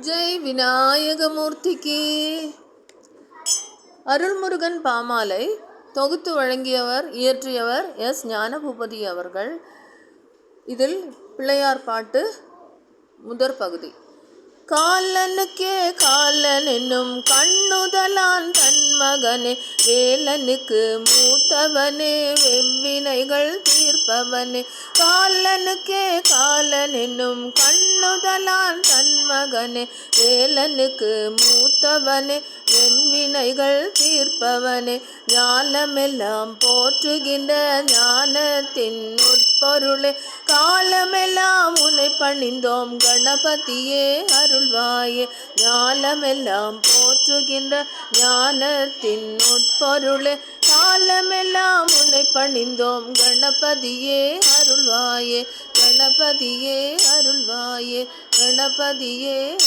ஜெய் விநாயகமூர்த்திக்கு. அருள்முருகன் பாமாலை தொகுத்து வழங்கியவர் இயற்றியவர் எஸ் ஞானபூபதி அவர்கள். இதில் பிள்ளையார் பாட்டு முதற் பகுதி. காலனுக்கே காலன் என்னும் கண்ணுதலான் தன்மகனே, வேலனுக்கு மூத்தவனே, வெவ்வினைகள் தீர்ப்பவனே. காலனுக்கே காலன் என்னும் கண்ணுதலான் தன்மகனே, வேலனுக்கு மூத்தவனே, வெண்வினைகள் தீர்ப்பவனே. ஞானமெல்லாம் போற்றுகின்ற ஞானத்தின் உட்பொருளே, காலமெல்லாம் உன்னை பணிந்தோம் கணபதியே அருள்வாயே. ஞானமெல்லாம் போற்றுகின்ற ஞானத்தின் உட்பொருளே, காலமெல்லாம் உன்னை பணிந்தோம் கணபதியே அருள்வாயே. கணபதியே அருள்வாயே. கணபதியே